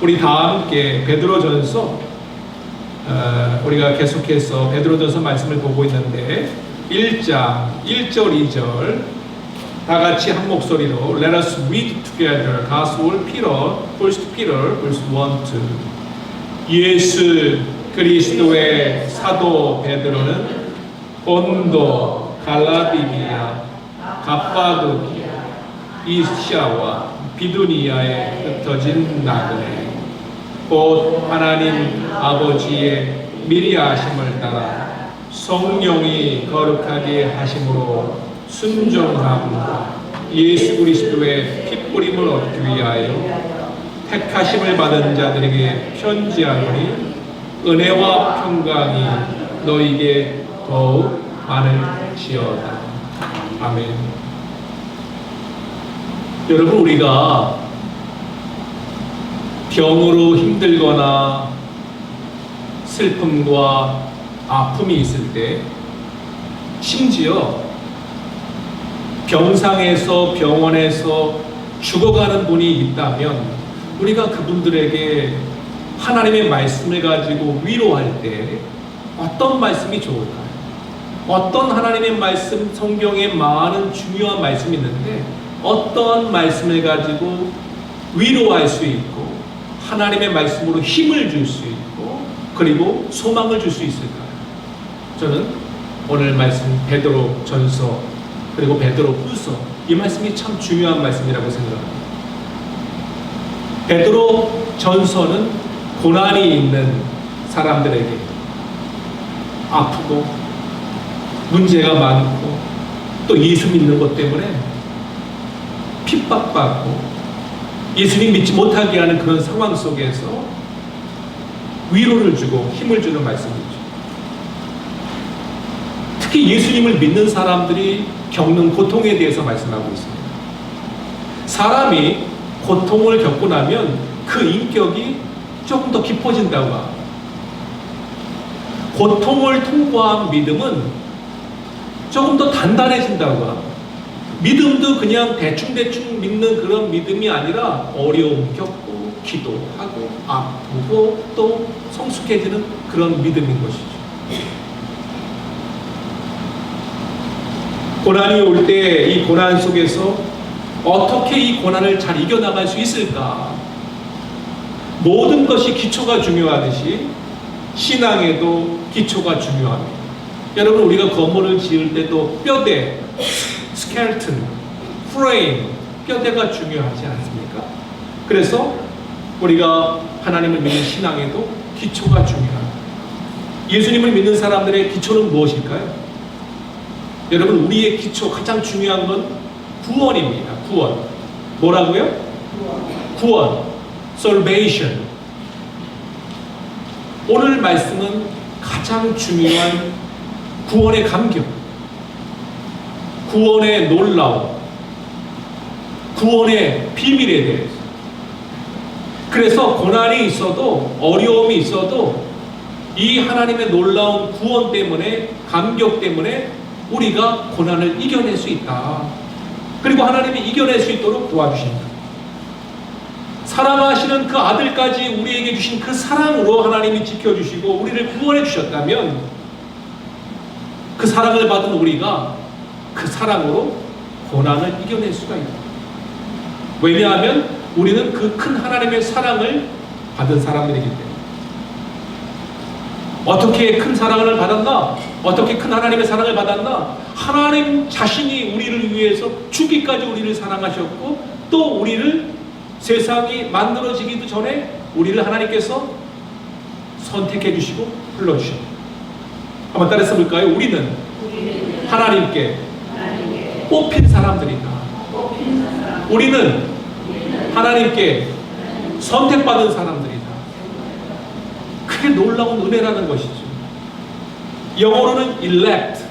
우리 다 함께 베드로전서 우리가 계속해서 베드로전서 말씀을 보고 있는데 1장 1절 2절 다 같이 한 목소리로 Let us read together Gospel Peter, 1 Peter verse 1, 2 예수 그리스도의 사도 베드로는 본도, 갈라디아, 갑바도기아, 이시아와 비두니아에 흩어진 나그네 곧 하나님 아버지의 미리 하심을 따라 성령이 거룩하게 하심으로 순종함과 예수 그리스도의 핏부림을 얻기 위하여 택하심을 받은 자들에게 편지하노니 은혜와 평강이 너에게 더욱 많을지어다. 아멘. 여러분, 우리가 병으로 힘들거나 슬픔과 아픔이 있을 때, 심지어 병상에서 병원에서 죽어가는 분이 있다면 우리가 그분들에게 하나님의 말씀을 가지고 위로할 때 어떤 말씀이 좋을까요? 어떤 하나님의 말씀, 성경에 많은 중요한 말씀이 있는데 어떤 말씀을 가지고 위로할 수 있고 하나님의 말씀으로 힘을 줄 수 있고 그리고 소망을 줄 수 있을까요? 저는 오늘 말씀 베드로 전서 그리고 베드로 후서 이 말씀이 참 중요한 말씀이라고 생각합니다. 베드로 전서는 고난이 있는 사람들에게 아프고 문제가 많고 또 예수 믿는 것 때문에 핍박받고 예수님 믿지 못하게 하는 그런 상황 속에서 위로를 주고 힘을 주는 말씀이죠. 특히 예수님을 믿는 사람들이 겪는 고통에 대해서 말씀하고 있습니다. 사람이 고통을 겪고 나면 그 인격이 조금 더 깊어진다고 합니다. 고통을 통과한 믿음은 조금 더 단단해진다고 합니다. 믿음도 그냥 대충대충 믿는 그런 믿음이 아니라 어려움 겪고 기도하고 아프고 또 성숙해지는 그런 믿음인 것이죠. 고난이 올 때 이 고난 속에서 어떻게 이 고난을 잘 이겨나갈 수 있을까? 모든 것이 기초가 중요하듯이 신앙에도 기초가 중요합니다. 여러분, 우리가 건물을 지을 때도 뼈대, 스켈튼, 프레임, 뼈대가 중요하지 않습니까? 그래서 우리가 하나님을 믿는 신앙에도 기초가 중요합니다. 예수님을 믿는 사람들의 기초는 무엇일까요? 여러분, 우리의 기초 가장 중요한 건 구원입니다. 구원. 뭐라고요? 구원. Salvation. 오늘 말씀은 가장 중요한 구원의 감격, 구원의 놀라움, 구원의 비밀에 대해서. 그래서 고난이 있어도 어려움이 있어도 이 하나님의 놀라운 구원 때문에 감격 때문에 우리가 고난을 이겨낼 수 있다. 그리고 하나님이 이겨낼 수 있도록 도와주신다. 사랑하시는 그 아들까지 우리에게 주신 그 사랑으로 하나님이 지켜주시고 우리를 구원해 주셨다면 그 사랑을 받은 우리가 그 사랑으로 고난을 이겨낼 수가 있다. 왜냐하면 우리는 그 큰 하나님의 사랑을 받은 사람들이기 때문에. 어떻게 큰 사랑을 받았나? 어떻게 큰 하나님의 사랑을 받았나? 하나님 자신이 우리를 위해서 죽기까지 우리를 사랑하셨고 또 우리를 세상이 만들어지기도 전에 우리를 하나님께서 선택해 주시고 불러주셨다. 한번 따라서 볼까요? 우리는 하나님께 뽑힌 사람들이다. 우리는 하나님께 선택받은 사람들이다. 그게 놀라운 은혜라는 것이죠. 영어로는 elect,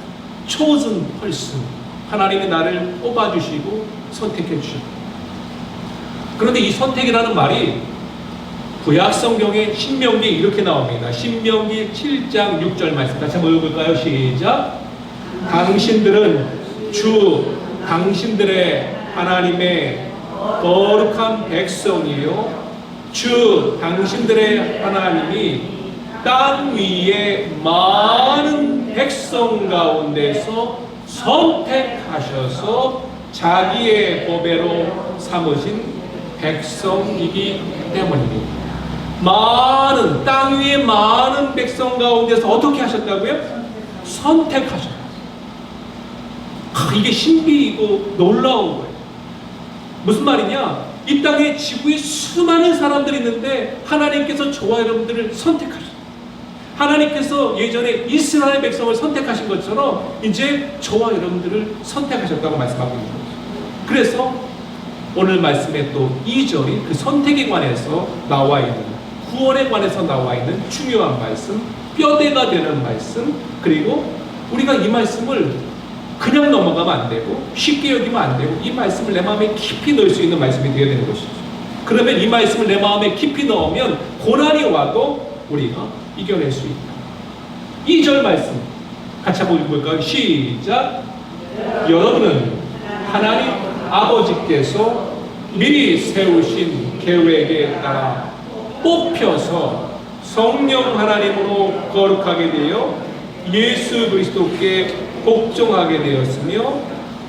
chosen person. 하나님이 나를 뽑아주시고 선택해 주셨다. 그런데 이 선택이라는 말이 구약 성경의 신명기에 이렇게 나옵니다. 신명기 7장 6절 말씀 다시 한번 읽어볼까요? 시작. 당신들은 주 당신들의 하나님의 거룩한 백성이요 주 당신들의 하나님이 땅 위에 많은 백성 가운데서 선택하셔서 자기의 보배로 삼으신 백성이기 때문입니다. 많은 땅 위에 많은 백성 가운데서 어떻게 하셨다고요? 선택하셨다. 이게 신비이고 놀라운 거예요. 무슨 말이냐? 이 땅에 지구에 수많은 사람들이 있는데 하나님께서 저와 여러분들을 선택하셨어요. 하나님께서 예전에 이스라엘 백성을 선택하신 것처럼 이제 저와 여러분들을 선택하셨다고 말씀하고 있는 거죠. 그래서 오늘 말씀에 또 2절이 그 선택에 관해서 나와 있는, 구원에 관해서 나와 있는 중요한 말씀, 뼈대가 되는 말씀, 그리고 우리가 이 말씀을 그냥 넘어가면 안 되고 쉽게 여기면 안 되고 이 말씀을 내 마음에 깊이 넣을 수 있는 말씀이 되어야 되는 것이죠. 그러면 이 말씀을 내 마음에 깊이 넣으면 고난이 와도 우리가 이겨낼 수 있다. 2절 말씀 같이 한번 읽어볼까요? 시작. 여러분은 하나님 아버지께서 미리 세우신 계획에 따라 뽑혀서 성령 하나님으로 거룩하게 되어 예수 그리스도께 복종하게 되었으며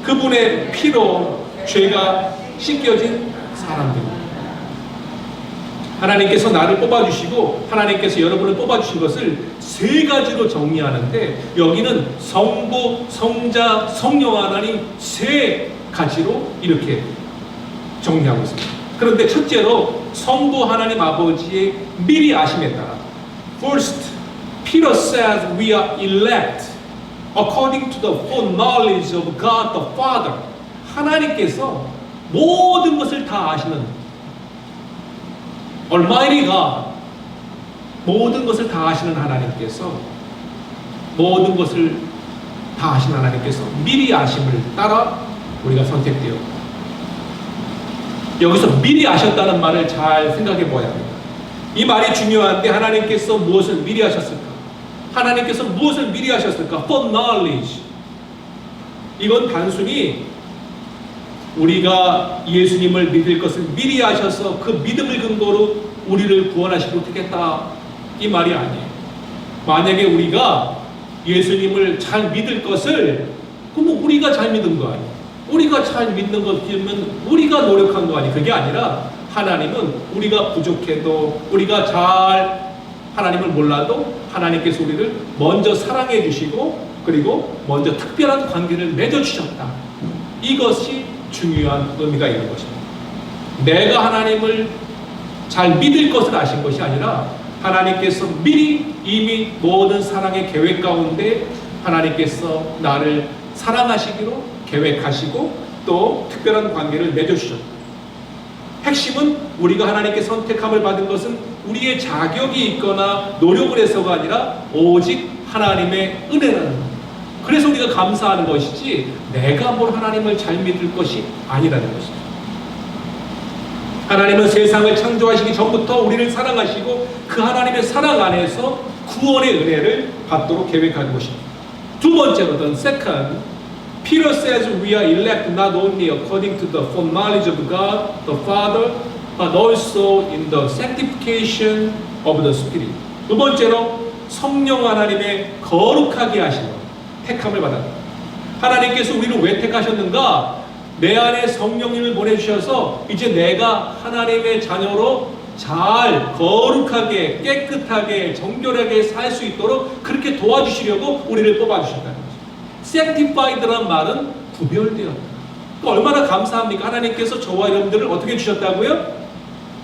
그분의 피로 죄가 씻겨진 사람들입니다. 하나님께서 나를 뽑아주시고 하나님께서 여러분을 뽑아주신 것을 세 가지로 정리하는데 여기는 성부, 성자, 성령 하나님 세 가지로 이렇게 정리하고 있습니다. 그런데 첫째로 성부 하나님 아버지의 미리 아심에 따라 First, Peter says we are elect according to the full knowledge of God the Father. 하나님께서 모든 것을 다 아시는 Almighty God, 모든 것을 다 아시는 하나님께서 모든 것을 다 아시는 하나님께서 미리 아심을 따라 우리가 선택되었고 여기서 미리 아셨다는 말을 잘 생각해 보아야 합니다. 이 말이 중요한데 하나님께서 무엇을 미리 하셨을까? 하나님께서 무엇을 미리 하셨을까? For knowledge. 이건 단순히 우리가 예수님을 믿을 것을 미리 하셔서 그 믿음을 근거로 우리를 구원하시고 되겠다 이 말이 아니에요. 만약에 우리가 예수님을 잘 믿을 것을 그럼 우리가 잘 믿은 거 아니에요. 우리가 잘 믿는 것이면 우리가 노력한 거 아니에요. 그게 아니라 하나님은 우리가 부족해도 우리가 잘 하나님을 몰라도 하나님께서 우리를 먼저 사랑해 주시고 그리고 먼저 특별한 관계를 맺어주셨다. 이것이 중요한 의미가 있는 것입니다. 내가 하나님을 잘 믿을 것을 아신 것이 아니라 하나님께서 미리 이미 모든 사랑의 계획 가운데 하나님께서 나를 사랑하시기로 계획하시고 또 특별한 관계를 맺어주셨다. 핵심은 우리가 하나님께 선택함을 받은 것은 우리의 자격이 있거나 노력을 해서가 아니라 오직 하나님의 은혜라는 것. 그래서 우리가 감사하는 것이지 내가 뭘 하나님을 잘 믿을 것이 아니라는 것이죠. 하나님은 세상을 창조하시기 전부터 우리를 사랑하시고 그 하나님의 사랑 안에서 구원의 은혜를 받도록 계획한 것입니다. 두 번째로 the second, Peter says we are elect not only according to the foreknowledge of God the Father but also in the sanctification of the Spirit. 두 번째로 성령 하나님의 거룩하게 하시는 택함을 받았다. 하나님께서 우리를 왜 택하셨는가? 내 안에 성령님을 보내주셔서 이제 내가 하나님의 자녀로 잘 거룩하게 깨끗하게 정결하게 살 수 있도록 그렇게 도와주시려고 우리를 뽑아주셨다는 거죠. Sanctified라는 말은 구별되었다. 얼마나 감사합니까? 하나님께서 저와 여러분들을 어떻게 주셨다고요?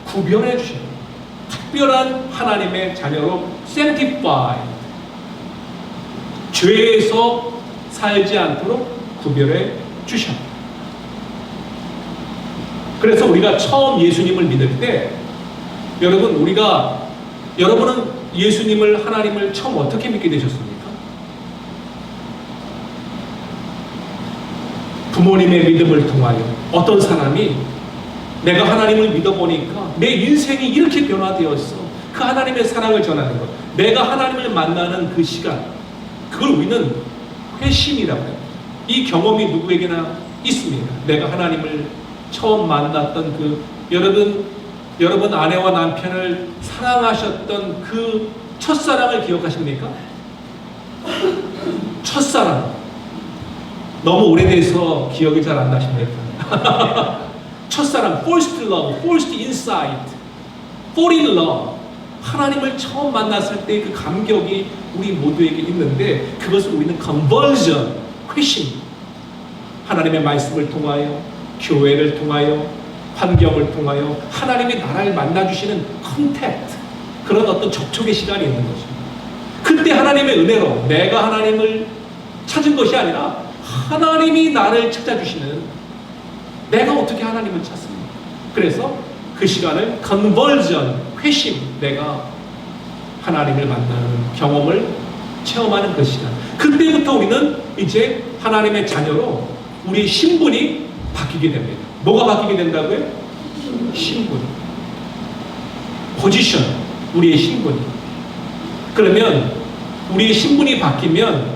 구별해 주셨다. 특별한 하나님의 자녀로 Sanctified. 죄에서 살지 않도록 구별해 주셨다. 그래서 우리가 처음 예수님을 믿을 때 여러분은 예수님을 하나님을 처음 어떻게 믿게 되셨습니까? 부모님의 믿음을 통하여 어떤 사람이 내가 하나님을 믿어보니까 내 인생이 이렇게 변화되었어. 그 하나님의 사랑을 전하는 것. 내가 하나님을 만나는 그 시간. 그걸 우리는 회심이라고 해요. 이 경험이 누구에게나 있습니다. 내가 하나님을 처음 만났던 여러분 여러분 아내와 남편을 사랑하셨던 그 첫사랑을 기억하십니까? 첫사랑. 너무 오래돼서 기억이 잘 안 나십니까? 첫사랑, first love, first insight, fall in love. 하나님을 처음 만났을 때 그 감격이 우리 모두에게 있는데 그것을 우리는 conversion, 회심. 하나님의 말씀을 통하여, 교회를 통하여, 환경을 통하여 하나님이 나를 만나주시는 컨택트, 그런 어떤 접촉의 시간이 있는 것입니다. 그때 하나님의 은혜로 내가 하나님을 찾은 것이 아니라 하나님이 나를 찾아주시는, 내가 어떻게 하나님을 찾습니까? 그래서 그 시간을 conversion, 회심, 내가 하나님을 만나는 경험을 체험하는 그 시간. 그때부터 우리는 이제 하나님의 자녀로 우리의 신분이 바뀌게 됩니다. 뭐가 바뀌게 된다고요? 신분. 포지션, 우리의 신분이. 그러면 우리의 신분이 바뀌면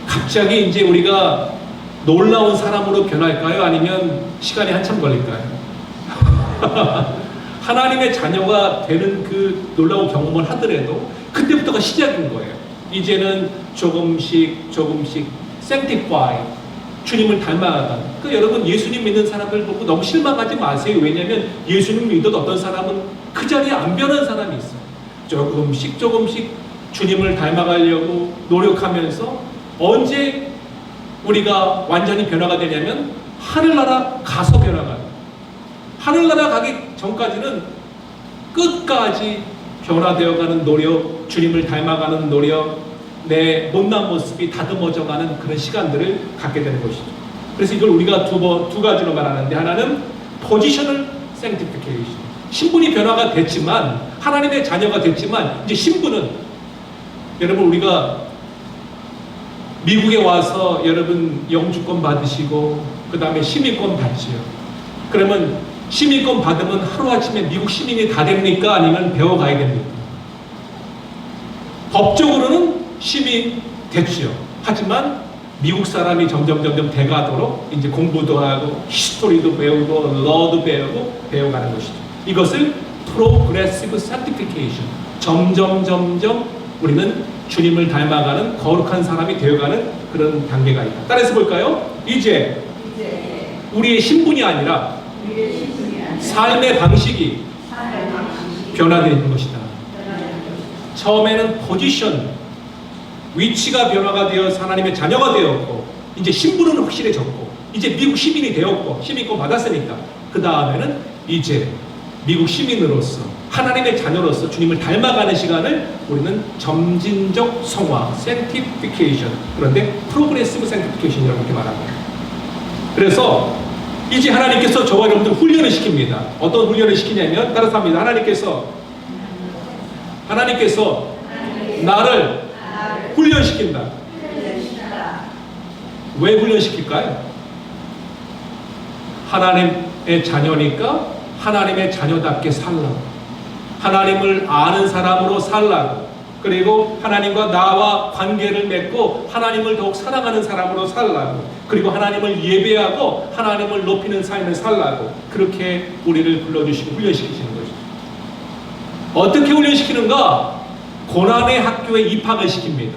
갑자기 이제 우리가 놀라운 사람으로 변할까요? 아니면 시간이 한참 걸릴까요? 하나님의 자녀가 되는 그 놀라운 경험을 하더라도 그때부터가 시작인 거예요. 이제는 조금씩 sanctify, 주님을 닮아가다. 그 여러분 예수님 믿는 사람들 보고 너무 실망하지 마세요. 왜냐하면 예수님 믿어도 어떤 사람은 그 자리에 안 변한 사람이 있어요. 조금씩 주님을 닮아가려고 노력하면서 언제 우리가 완전히 변화가 되냐면 하늘나라 가서 변화가 돼요. 하늘나라 가기 전까지는 끝까지 변화되어가는 노력, 주님을 닮아가는 노력, 내 못난 모습이 다듬어져가는 그런 시간들을 갖게 되는 것이죠. 그래서 이걸 우리가 두 가지로 말하는데, 하나는 positional sanctification, 신분이 변화가 됐지만, 하나님의 자녀가 됐지만 이제 신분은, 여러분 우리가 미국에 와서 여러분 영주권 받으시고 그 다음에 시민권 받지요. 그러면 시민권 받으면 하루아침에 미국 시민이 다 됩니까? 아니면 배워가야 됩니까? 법적으로는 시민 됐지요. 하지만 미국 사람이 점점 돼가도록 이제 공부도 하고 히스토리도 배우고 러도 배우고 배워가는 것이죠. 이것을 progressive sanctification, 점점 우리는 주님을 닮아가는 거룩한 사람이 되어가는 그런 단계가 있다. 따라서 볼까요? 이제 우리의 신분이 아니라 삶의 방식이 변화되는 것이다. 처음에는 포지션, 위치가 변화가 되어 하나님의 자녀가 되었고, 이제 신분은 확실해졌고, 이제 미국 시민이 되었고, 시민권 받았으니까 그 다음에는 이제 미국 시민으로서 하나님의 자녀로서 주님을 닮아가는 시간을 우리는 점진적 성화, sanctification, 그런데 progressive sanctification이라고 이렇게 말합니다. 그래서 이제 하나님께서 저와 여러분들 훈련을 시킵니다. 어떤 훈련을 시키냐면 따라서 합니다. 하나님께서 나를 훈련시킨다. 왜 훈련시킬까요? 하나님의 자녀니까 하나님의 자녀답게 살라고, 하나님을 아는 사람으로 살라고, 그리고 하나님과 나와 관계를 맺고 하나님을 더욱 사랑하는 사람으로 살라고, 그리고 하나님을 예배하고 하나님을 높이는 삶을 살라고, 그렇게 우리를 불러주시고 훈련시키시는 것이죠. 어떻게 훈련시키는가? 고난의 학교에 입학을 시킵니다.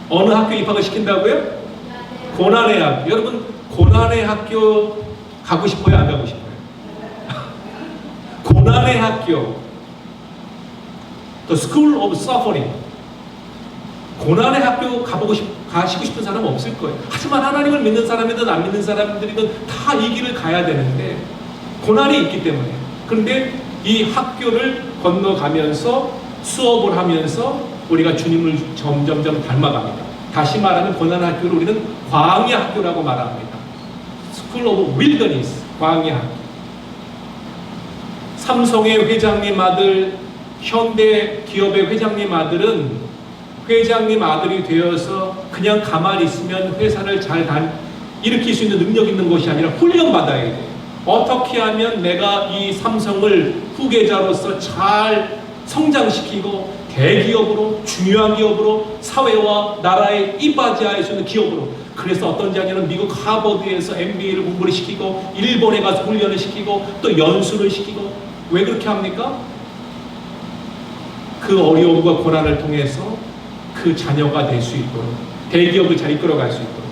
어느 학교에 입학을 시킨다고요? 고난의 학교. 여러분 고난의 학교 가고 싶어요? 안 가고 싶어요? 고난의 학교, The School of Suffering. 고난의 학교 가시고 싶은 사람은 없을 거예요. 하지만 하나님을 믿는 사람이든 안 믿는 사람들이든 다 이 길을 가야 되는데 고난이 있기 때문에. 그런데 이 학교를 건너가면서 수업을 하면서 우리가 주님을 점점 닮아갑니다. 다시 말하면 고난의 학교를 우리는 광야 학교라고 말합니다. School of Wilderness, 광야 학교. 삼성의 회장님 아들, 현대 기업의 회장님 아들은 회장님 아들이 되어서 그냥 가만히 있으면 회사를 잘 일으킬 수 있는 능력 있는 것이 아니라 훈련받아야 돼요. 어떻게 하면 내가 이 삼성을 후계자로서 잘 성장시키고 대기업으로, 중요한 기업으로, 사회와 나라에 이바지할 수 있는 기업으로 그래서 어떤 자녀는 미국 하버드에서 MBA를 공부를 시키고 일본에 가서 훈련을 시키고 또 연수를 시키고 왜 그렇게 합니까? 그 어려움과 고난을 통해서 그 자녀가 될 수 있도록 대기업을 잘 이끌어갈 수 있도록.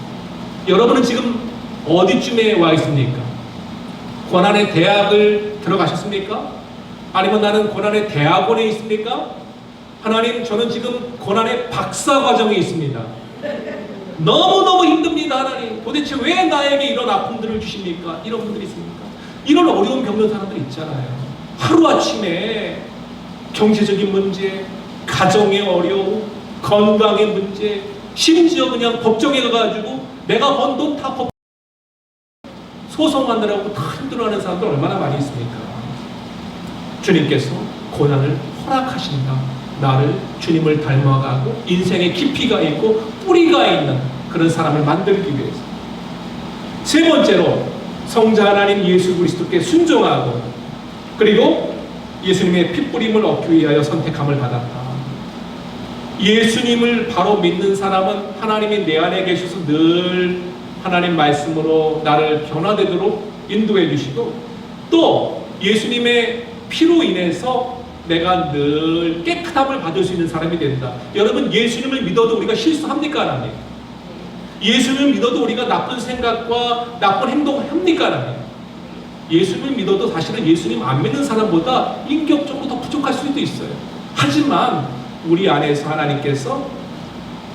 여러분은 지금 어디쯤에 와 있습니까? 고난의 대학을 들어가셨습니까? 아니면 나는 고난의 대학원에 있습니까? 하나님, 저는 지금 고난의 박사 과정에 있습니다. 너무너무 힘듭니다. 하나님, 도대체 왜 나에게 이런 아픔들을 주십니까? 이런 분들이 있습니까? 이런 어려움 겪는 사람들 있잖아요. 하루아침에 경제적인 문제, 가정의 어려움, 건강의 문제, 심지어 그냥 법정에 가가지고 내가 번 돈 다 소송하느라고 다 힘들어하는 사람들 얼마나 많이 있습니까? 주님께서 고난을 허락하신다. 나를 주님을 닮아가고 인생에 깊이가 있고 뿌리가 있는 그런 사람을 만들기 위해서. 세 번째로 성자 하나님 예수 그리스도께 순종하고 그리고 예수님의 핏부림을 얻기 위하여 선택함을 받았다. 예수님을 바로 믿는 사람은 하나님이 내 안에 계셔서 늘 하나님 말씀으로 나를 변화되도록 인도해 주시고 또 예수님의 피로 인해서 내가 늘 깨끗함을 받을 수 있는 사람이 된다. 여러분, 예수님을 믿어도 우리가 실수합니까? 안 합니까? 예수님을 믿어도 우리가 나쁜 생각과 나쁜 행동을 합니까? 안 합니까? 예수님을 믿어도 사실은 예수님 안 믿는 사람보다 인격적으로 더 부족할 수도 있어요. 하지만 우리 안에서 하나님께서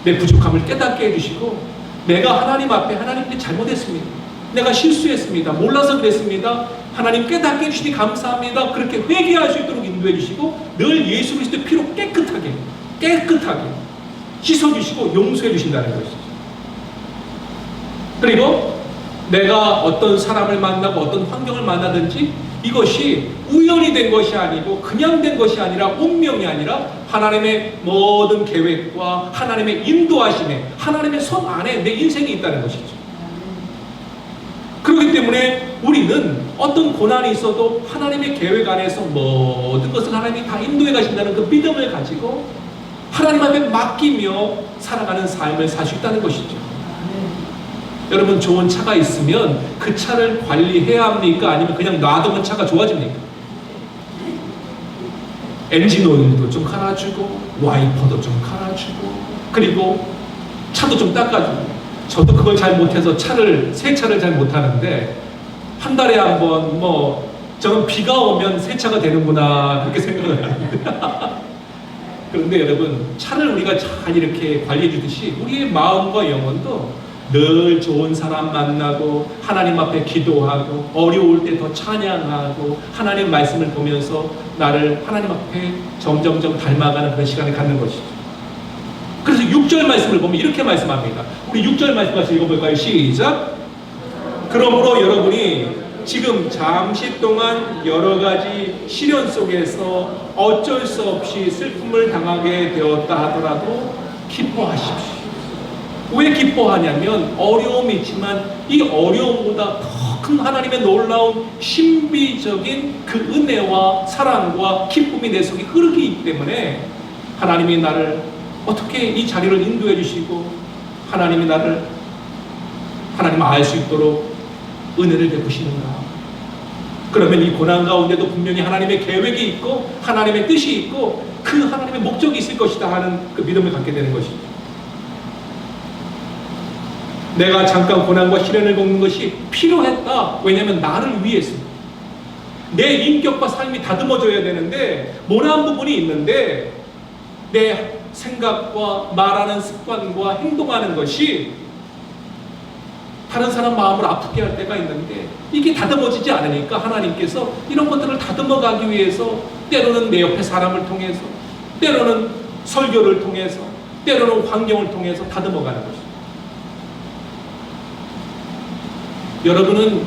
내 부족함을 깨닫게 해주시고 내가 하나님 앞에 하나님께 잘못했습니다. 내가 실수했습니다. 몰라서 그랬습니다. 하나님 깨닫게 해주시니 감사합니다. 그렇게 회개할 수 있도록 인도해 주시고 늘 예수 그리스도의 피로 깨끗하게 씻어주시고 용서해 주신다는 것이죠. 그리고 내가 어떤 사람을 만나고 어떤 환경을 만나든지 이것이 우연이 된 것이 아니고 그냥 된 것이 아니라 운명이 아니라 하나님의 모든 계획과 하나님의 인도하심에 하나님의 손 안에 내 인생이 있다는 것이죠. 그렇기 때문에 우리는 어떤 고난이 있어도 하나님의 계획 안에서 모든 것을 하나님이 다 인도해 가신다는 그 믿음을 가지고 하나님 앞에 맡기며 살아가는 삶을 살 수 있다는 것이죠. 여러분, 좋은 차가 있으면 그 차를 관리해야 합니까? 아니면 그냥 놔두면 차가 좋아집니까? 엔진 오일도 좀 갈아주고 와이퍼도 좀 갈아주고 그리고 차도 좀 닦아주고. 저도 그걸 잘 못해서 세차를 잘 못하는데 한 달에 한 번 저는 비가 오면 세차가 되는구나 그렇게 생각을 하는데 그런데 여러분, 차를 우리가 잘 이렇게 관리해 주듯이 우리의 마음과 영혼도 늘 좋은 사람 만나고 하나님 앞에 기도하고 어려울 때 더 찬양하고 하나님 말씀을 보면서 나를 하나님 앞에 점점점 닮아가는 그런 시간을 갖는 것이죠. 그래서 6절 말씀을 보면 이렇게 말씀합니다. 우리 6절 말씀 같이 읽어볼까요? 시작! 그러므로 여러분이 지금 잠시 동안 여러 가지 시련 속에서 어쩔 수 없이 슬픔을 당하게 되었다 하더라도 기뻐하십시오. 왜 기뻐하냐면 어려움이 있지만 이 어려움보다 더 큰 하나님의 놀라운 신비적인 그 은혜와 사랑과 기쁨이 내 속에 흐르기 때문에 하나님이 나를 어떻게 이 자리를 인도해 주시고 하나님이 나를 하나님 알 수 있도록 은혜를 베푸시는가. 그러면 이 고난 가운데도 분명히 하나님의 계획이 있고 하나님의 뜻이 있고 그 하나님의 목적이 있을 것이다 하는 그 믿음을 갖게 되는 것이죠. 내가 잠깐 고난과 시련을 겪는 것이 필요했다. 왜냐하면 나를 위해서 내 인격과 삶이 다듬어져야 되는데 모난 부분이 있는데 내 생각과 말하는 습관과 행동하는 것이 다른 사람 마음을 아프게 할 때가 있는데 이게 다듬어지지 않으니까 하나님께서 이런 것들을 다듬어가기 위해서 때로는 내 옆에 사람을 통해서 때로는 설교를 통해서 때로는 환경을 통해서 다듬어가는 것입니다. 여러분은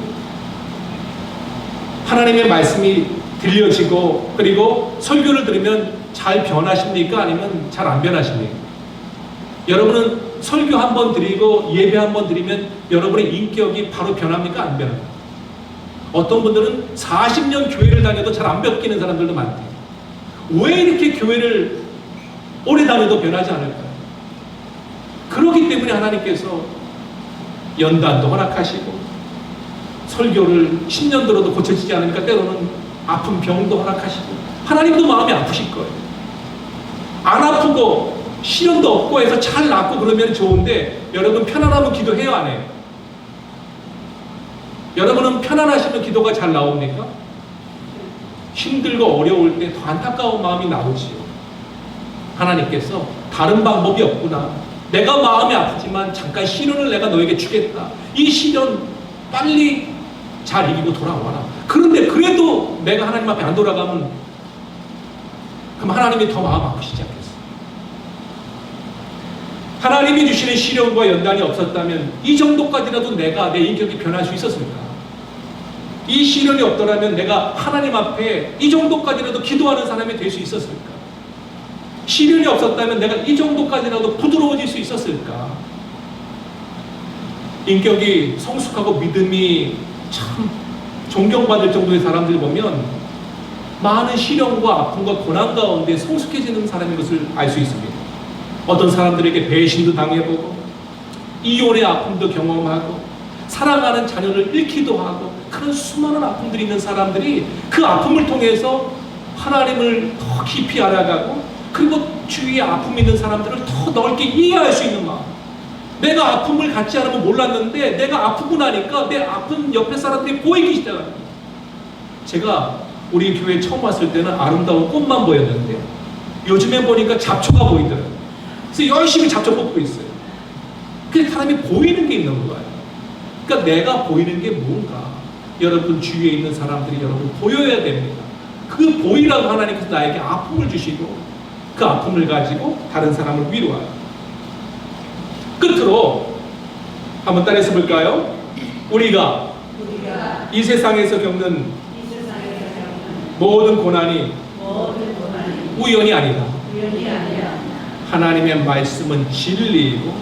하나님의 말씀이 들려지고 그리고 설교를 들으면 잘 변하십니까? 아니면 잘 안 변하십니까? 여러분은 설교 한 번 드리고 예배 한 번 드리면 여러분의 인격이 바로 변합니까? 안 변합니까? 어떤 분들은 40년 교회를 다녀도 잘 안 바뀌는 사람들도 많대요. 왜 이렇게 교회를 오래 다녀도 변하지 않을까요? 그렇기 때문에 하나님께서 연단도 허락하시고 설교를 10년 들어도 고쳐지지 않으니까 때로는 아픈 병도 허락하시고 하나님도 마음이 아프실 거예요. 안 아프고 시련도 없고 해서 잘 낫고 그러면 좋은데 여러분 편안하면 기도해요 안 해요? 여러분은 편안하시면 기도가 잘 나옵니까? 힘들고 어려울 때 더 안타까운 마음이 나오지요. 하나님께서 다른 방법이 없구나. 내가 마음이 아프지만 잠깐 시련을 내가 너에게 주겠다. 이 시련 빨리 잘 이기고 돌아와라. 그런데 그래도 내가 하나님 앞에 안 돌아가면 그럼 하나님이 더 마음 아프시지 않겠어요? 하나님이 주시는 시련과 연단이 없었다면 이 정도까지라도 내가 내 인격이 변할 수 있었을까? 이 시련이 없더라면 내가 하나님 앞에 이 정도까지라도 기도하는 사람이 될 수 있었을까? 시련이 없었다면 내가 이 정도까지라도 부드러워질 수 있었을까? 인격이 성숙하고 믿음이 참 존경받을 정도의 사람들 보면 많은 시련과 아픔과 고난 가운데 성숙해지는 사람인 것을 알 수 있습니다. 어떤 사람들에게 배신도 당해보고 이혼의 아픔도 경험하고 사랑하는 자녀를 잃기도 하고 그런 수많은 아픔들이 있는 사람들이 그 아픔을 통해서 하나님을 더 깊이 알아가고 그리고 주위에 아픔 있는 사람들을 더 넓게 이해할 수 있는 마음. 내가 아픔을 갖지 않으면 몰랐는데 내가 아프고 나니까 내 아픈 옆에 사람들이 보이기 시작합니다. 제가 우리 교회 처음 왔을 때는 아름다운 꽃만 보였는데 요즘에 보니까 잡초가 보이더라고요. 그래서 열심히 잡초 뽑고 있어요. 그 사람이 보이는 게 있는 거예요. 그러니까 내가 보이는 게 뭔가 여러분 주위에 있는 사람들이 여러분 보여야 됩니다. 그 보이라고 하나님께서 나에게 아픔을 주시고 그 아픔을 가지고 다른 사람을 위로하라. 끝으로 한번 따라서 볼까요? 우리가 이 세상에서 겪는 모든 고난이 우연이 아니다. 하나님의 말씀은 진리이고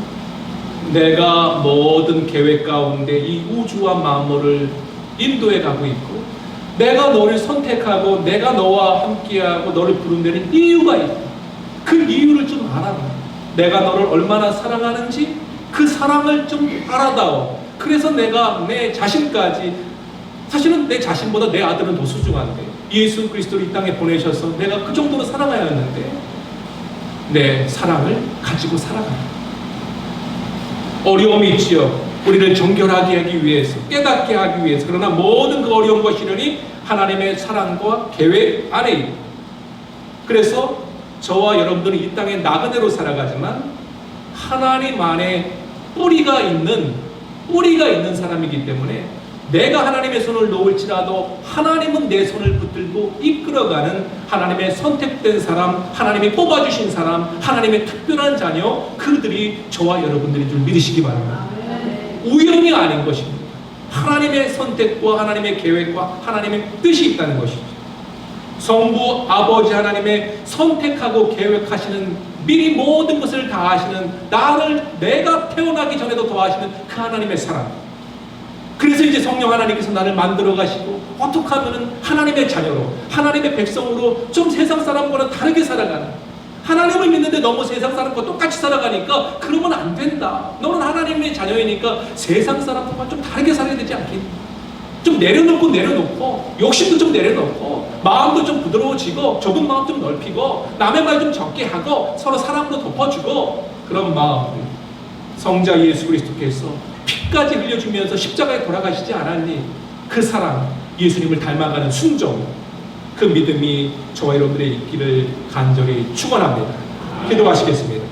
내가 모든 계획 가운데 이 우주와 만물을 인도해 가고 있고 내가 너를 선택하고 내가 너와 함께하고 너를 부른 데는 이유가 있다. 그 이유를 좀 알아라. 내가 너를 얼마나 사랑하는지 그 사랑을 좀 알아다오. 그래서 내가 내 자신까지 사실은 내 자신보다 내 아들은 더 소중한데 예수 그리스도를 이 땅에 보내셔서 내가 그 정도로 사랑해야 했는데 내 사랑을 가지고 살아가라. 어려움이 있지요. 우리를 정결하게 하기 위해서 깨닫게 하기 위해서 그러나 모든 그 어려움과 시련이 하나님의 사랑과 계획 안에 있다. 그래서 저와 여러분들은 이 땅에 나그네로 살아가지만 하나님 안에 뿌리가 있는 사람이기 때문에 내가 하나님의 손을 놓을지라도 하나님은 내 손을 붙들고 이끌어가는 하나님의 선택된 사람, 하나님이 뽑아주신 사람, 하나님의 특별한 자녀, 그들이 저와 여러분들인 줄 믿으시기 바랍니다. 우연이 아닌 것입니다. 하나님의 선택과 하나님의 계획과 하나님의 뜻이 있다는 것이죠. 성부 아버지 하나님의 선택하고 계획하시는 미리 모든 것을 다 하시는 나를 내가 태어나기 전에도 도와하시는 그 하나님의 사랑. 그래서 이제 성령 하나님께서 나를 만들어 가시고 어떻게 하면은 하나님의 자녀로 하나님의 백성으로 좀 세상 사람과는 다르게 살아가는 하나님을 믿는데 너무 세상 사람과 똑같이 살아가니까 그러면 안 된다. 너는 하나님의 자녀이니까 세상 사람과 좀 다르게 살아야 되지 않겠니? 좀 내려놓고 욕심도 좀 내려놓고 마음도 좀 부드러워지고 좁은 마음 좀 넓히고 남의 말 좀 적게 하고 서로 사랑도 덮어주고 그런 마음. 성자 예수 그리스도께서 피까지 흘려주면서 십자가에 돌아가시지 않았니? 그 사랑, 예수님을 닮아가는 순종, 그 믿음이 저와 여러분들의 있기를 간절히 축원합니다. 기도하시겠습니다.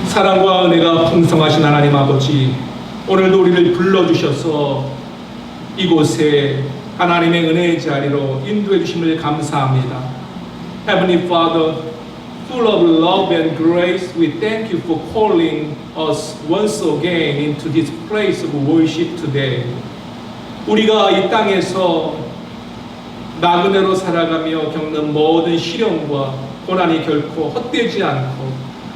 사랑과 은혜가 풍성하신 하나님 아버지, 오늘도 우리를 불러주셔서 이곳에 하나님의 은혜의 자리로 인도해 주심을 감사합니다. Heavenly Father, full of love and grace, we thank you for calling us once again into this place of worship today. 우리가 이 땅에서 나그네로 살아가며 겪는 모든 시련과 고난이 결코 헛되지 않고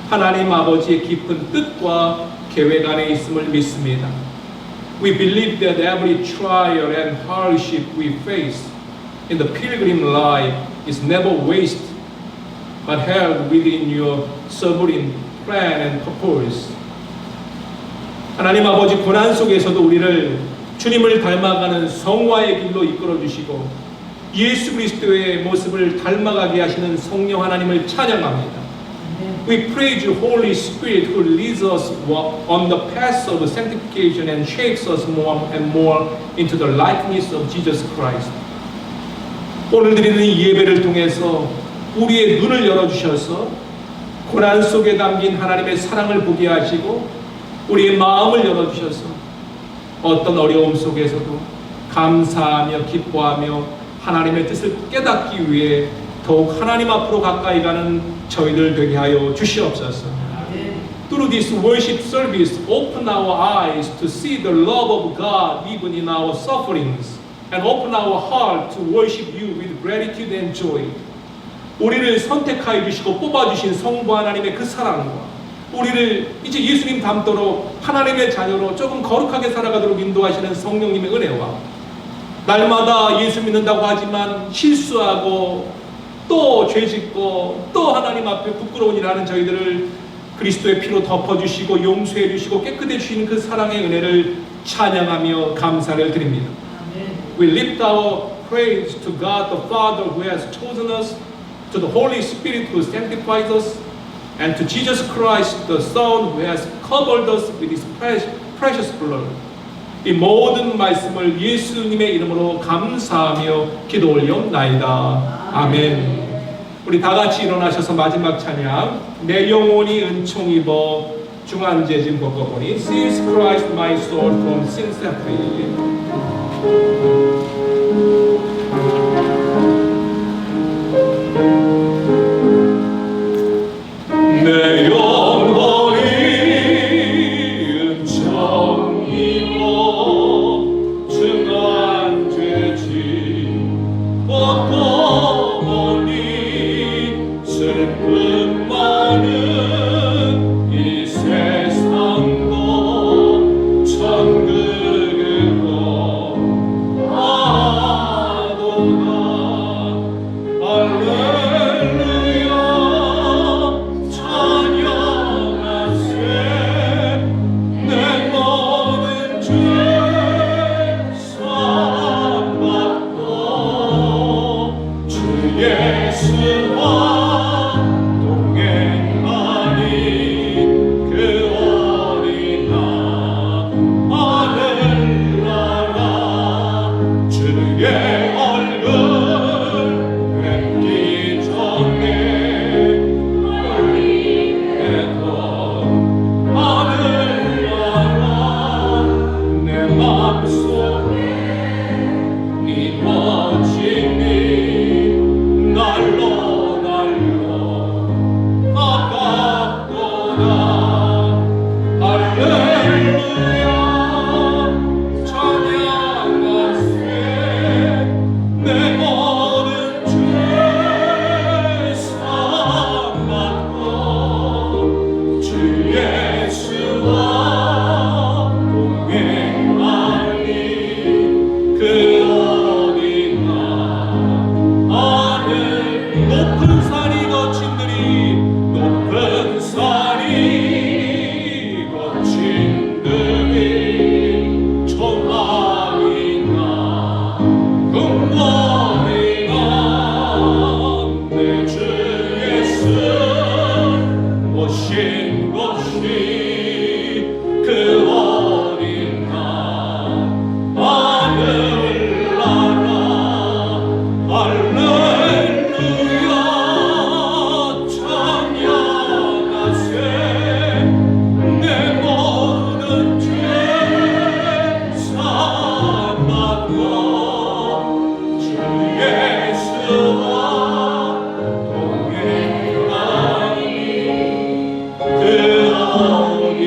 하나님 아버지의 깊은 뜻과 계획 안에 있음을 믿습니다. We believe that every trial and hardship we face in the pilgrim life is never wasted. but held within your sovereign plan and purpose. 하나님 아버지, 고난 속에서도 우리를 주님을 닮아가는 성화의 길로 이끌어 주시고 예수 그리스도의 모습을 닮아가게 하시는 성령 하나님을 찬양합니다. We praise you, Holy Spirit, who leads us on the path of sanctification and shapes us more and more into the likeness of Jesus Christ. 오늘 드리는 이 예배를 통해서 우리의 눈을 열어주셔서 고난 속에 담긴 하나님의 사랑을 보게 하시고 우리의 마음을 열어주셔서 어떤 어려움 속에서도 감사하며 기뻐하며 하나님의 뜻을 깨닫기 위해 더욱 하나님 앞으로 가까이 가는 저희들 되게 하여 주시옵소서. Through this worship service, open our eyes to see the love of God even in our sufferings, and open our heart to worship you with gratitude and joy. 우리를 선택하여 주시고 뽑아주신 성부 하나님의 그 사랑과 우리를 이제 예수님 닮도록 하나님의 자녀로 조금 거룩하게 살아가도록 인도하시는 성령님의 은혜와 날마다 예수 믿는다고 하지만 실수하고 또 죄짓고 또 하나님 앞에 부끄러운 일하는 저희들을 그리스도의 피로 덮어주시고 용서해 주시고 깨끗해 주시는 그 사랑의 은혜를 찬양하며 감사를 드립니다. We lift our praise to God the Father who has chosen us, to the Holy Spirit who sanctifies us, and to Jesus Christ the Son who has covered us with His precious blood. 이 모든 말씀을 예수님의 이름으로 감사하며 기도 올려옵나이다. 아멘. 우리 다 같이 일어나셔서 마지막 찬양, 내 영혼이 은총 입어 중한죄짐 벗어보니 Since Christ my soul from sin set free. 내 영혼이 은총 입어 중한죄짐 벗어보니 슬픔 많은 이 세상도 천국으로 가도다. 할렐루야 찬양하세. 내 모든 죄 사함받고 주 예수와 동행하니 그 어린 하늘나라 주의 얼굴 뵙기 전에 멀리해도 하늘나라 내 맘속에 이루어지니 날로 날로 가깝도다. 할렐루야 찬양하세. 내 모든 죄 사함받고 주 예수와 동행하니 그 어디나 하늘 높은 산이 거친들이 높은 산이 거친들이 조망이나 궁궐이나 내 주 예수 오신 곳이 그 어린 하늘나라. 할렐루야 찬양하세. 내 모든 죄 사함받고 주 예수와 동행하니 그 어린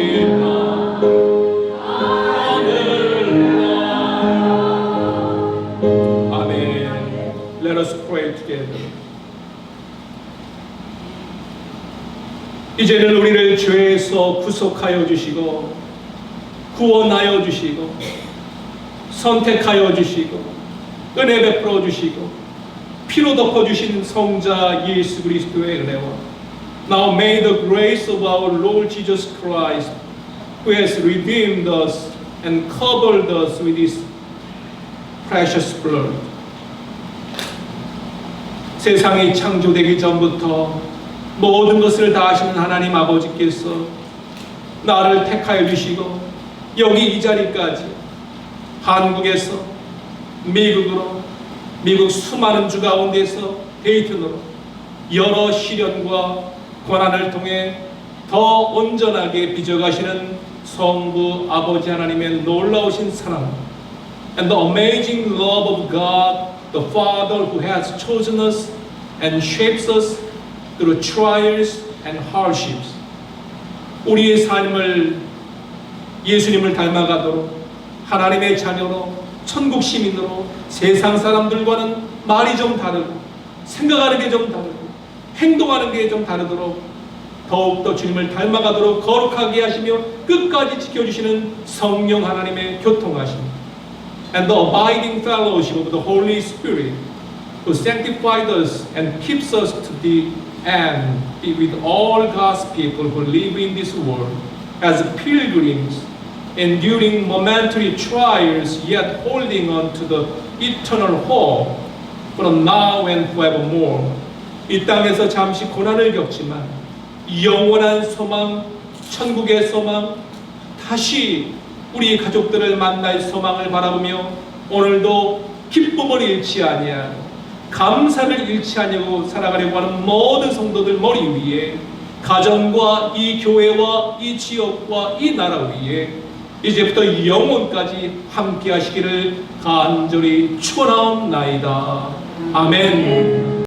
하늘나라. 아멘. Let us pray together. 이제는 우리를 죄에서 구속하여 주시고 구원하여 주시고 선택하여 주시고 은혜 베풀어 주시고 피로 덮어주신 성자 예수 그리스도의 은혜와 Now may the grace of our Lord Jesus Christ, who has redeemed us and covered us with His precious blood. 세상이 창조되기 전부터 모든 것을 다 아시는 하나님 아버지께서 나를 택하여 주시고 여기 이 자리까지 한국에서 미국으로 미국 수많은 주 가운데서 데이튼으로 여러 시련과 고난을 통해 더 온전하게 빚어가시는 성부 아버지 하나님의 놀라우신 사랑 and the amazing love of God the Father who has chosen us and shapes us through trials and hardships. 우리의 삶을 예수님을 닮아가도록 하나님의 자녀로 천국 시민으로 세상 사람들과는 말이 좀 다르고 생각하는 게 좀 다르고 행동하는 게 좀 다르도록 더욱더 주님을 닮아가도록 거룩하게 하시며 끝까지 지켜주시는 성령 하나님의 교통하심 and the abiding fellowship of the Holy Spirit who sanctified us and keeps us to the end be with all God's people who live in this world as pilgrims enduring momentary trials yet holding on to the eternal hope from now and forevermore. 이 땅에서 잠시 고난을 겪지만 영원한 소망, 천국의 소망, 다시 우리 가족들을 만날 소망을 바라보며 오늘도 기쁨을 잃지 아니하고 감사를 잃지 아니하고 살아가려고 하는 모든 성도들 머리 위에 가정과 이 교회와 이 지역과 이 나라 위에 이제부터 영원까지 함께 하시기를 간절히 축원하옵나이다. 아멘.